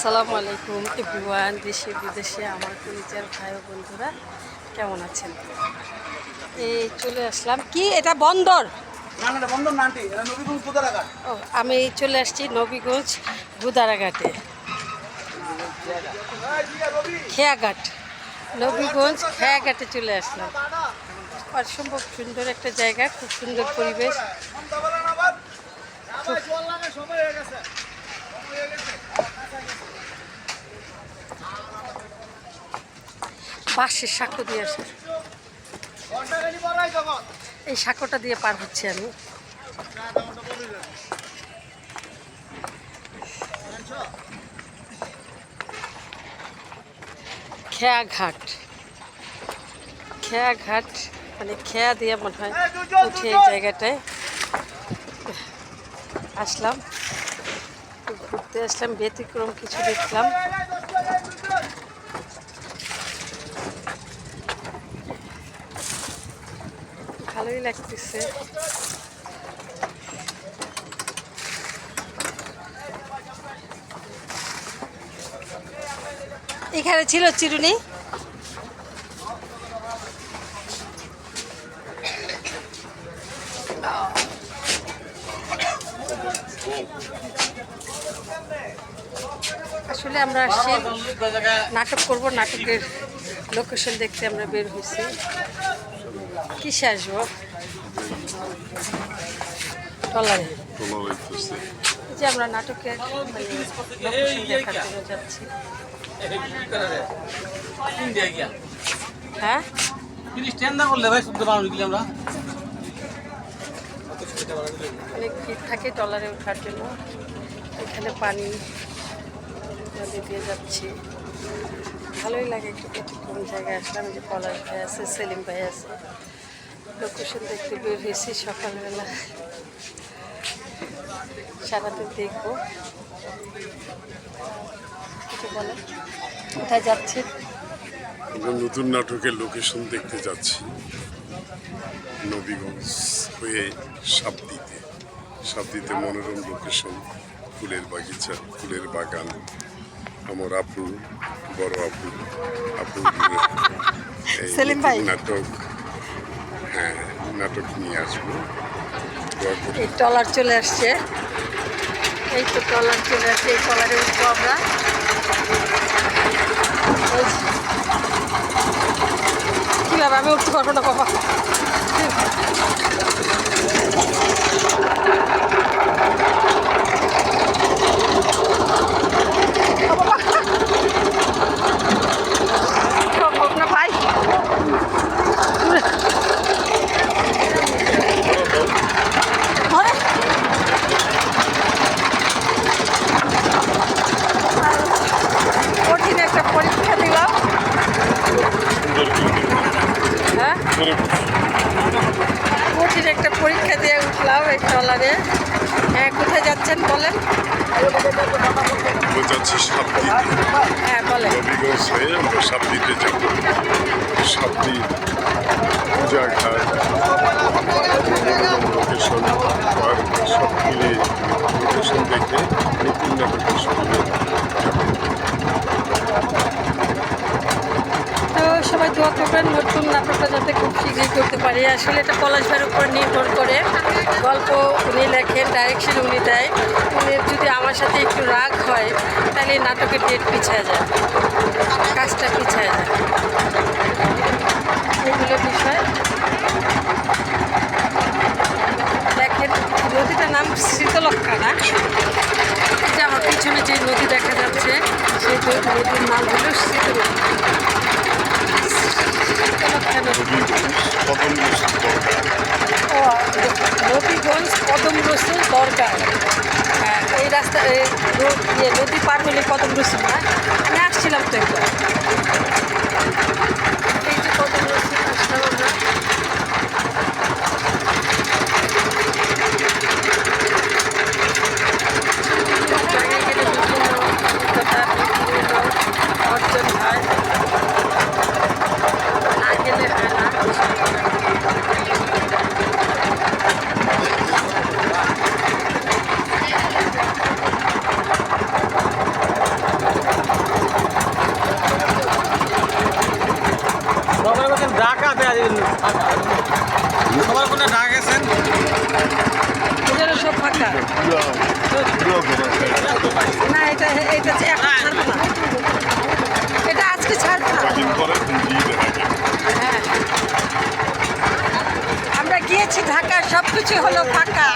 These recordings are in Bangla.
আসসালামু আলাইকুম এভরিওয়ান, দেশে বিদেশে আমার কলিজার ভাই ও বন্ধুরা কেমন আছেন? এই চলে আসলাম। কি এটা বন্দর? ও, আমি চলে আসছি নবীগঞ্জ গুদারাঘাটে, খেয়াঘাট, নবীগঞ্জ খেয়াঘাটে চলে আসলাম। অসম্ভব সুন্দর একটা জায়গা, খুব সুন্দর পরিবেশ। বাঁশের সাঁকো দিয়ে আসে, এই সাঁকোটা দিয়ে পার হচ্ছে আমি। খেয়াঘাট, খেয়াঘাট মানে খেয়া দিয়ে মনে হয় উঠে এই জায়গাটায় আসলাম, ঘুরতে আসলাম, ব্যতিক্রম কিছু দেখলাম। ভালোই লাগতেছে। এখানে ছিল চিরুনি, আসলে আমরা আসছি নাটক করব, নাটকের লোকেশন দেখতে আমরা বের হয়েছি। কিসে আসবো? ট্রলারে। এই যে আমরা নাটকের লোকেশন দেখার জন্য যাচ্ছি। হ্যাঁ, অনেক ভিড় থাকে ট্রলারে ওঠার জন্য। এখানে পানি নদী দিয়ে যাচ্ছি, ভালোই লাগে। একটু ব্যতিক্রম জায়গায় আসলাম। যে পলাশ ভাই আছে, সেলিম ভাই আছে, লোকেশন দেখতে বের হয়েছি সকালবেলা। সারাদিন দেখবো। কিছু বলেন, কোথায় যাচ্ছে? নতুন নাটকের লোকেশন দেখতে যাচ্ছি নবীগঞ্জ হয়ে সাবদিতে। সাবদিতে মনোরম লোকেশন, ফুলের বাগিচা, ফুলের বাগান। আমার আপু, বড় আপু, সেলিম ভাই নাটক, হ্যাঁ নাটক নিয়ে আসবো। এই ট্রলার চলে আসছে, এই তো ট্রলার চলে আসছে। এই ট্রলারে উঠবো আমরা। কীভাবে আমি উঠতে পারবো না বাবা। সম্ভব না ভাই। কঠিন একটা পরীক্ষা দিলাম। হ্যাঁ, কঠিন একটা পরীক্ষা দিয়ে উঠলাম এই ট্রলারে। হ্যাঁ, কোথায় যাচ্ছেন বলেন? যাচ্ছি সাবদিতে। হ্যাঁ বলেন। নবীগঞ্জ হয়ে আমরা সাবদিতে যাবো। সাবদি পূজাঘাট, লোকেশন, পার্ক সব মিলিয়ে লোকেশন দেখে নতুন নাটকের সঙ্গে তো সবাই দোয়া করবেন নতুন নাটকটা যাতে খুব শীঘ্রই করতে পারি। আসলে এটা পলাশ ভাইয়ের উপর নির্ভর করে। গল্প উনি লেখেন, ডাইরেকশন উনি দেয়। উনি যদি আমার সাথে একটু রাগ হয় তাহলে নাটকের ডেট পিছিয়ে যায়, কাজটা পিছিয়ে যায়। এগুলো বিষয়। দেখেন নদীটার নাম শীতলক্ষা না? যে আমার পিছনে যে নদী দেখা যাচ্ছে সেই নদীর নাম হলো শীতলক্ষা। ও, নবীগঞ্জ কদম রসুল দরকার। হ্যাঁ, এই রাস্তা নদী পার হলে কদম রসুল না? আমি আসছিলাম তো একবার। এই যে কদম রসুল আসলাম আমরা। জায়গায় গেলে বিভিন্ন অভিজ্ঞতা, বিভিন্ন অর্জন হয়, না গেলে হয় না। ঢাকাতে আজ সবার কোনো ঢাকা গেছেন এগুলো সব ফাঁকা না, এটা এটা যে এখন ছাড়বো না, এটা আজকে ছাড়বো না। হ্যাঁ, আমরা গিয়েছি ঢাকা, সব কিছু হলো ফাঁকা।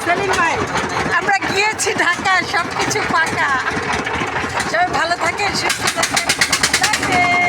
সেলিম ভাই, আমরা গিয়েছি ঢাকা, সব কিছু ফাঁকা। সবাই ভালো থাকেন, সুস্থ থাকেন।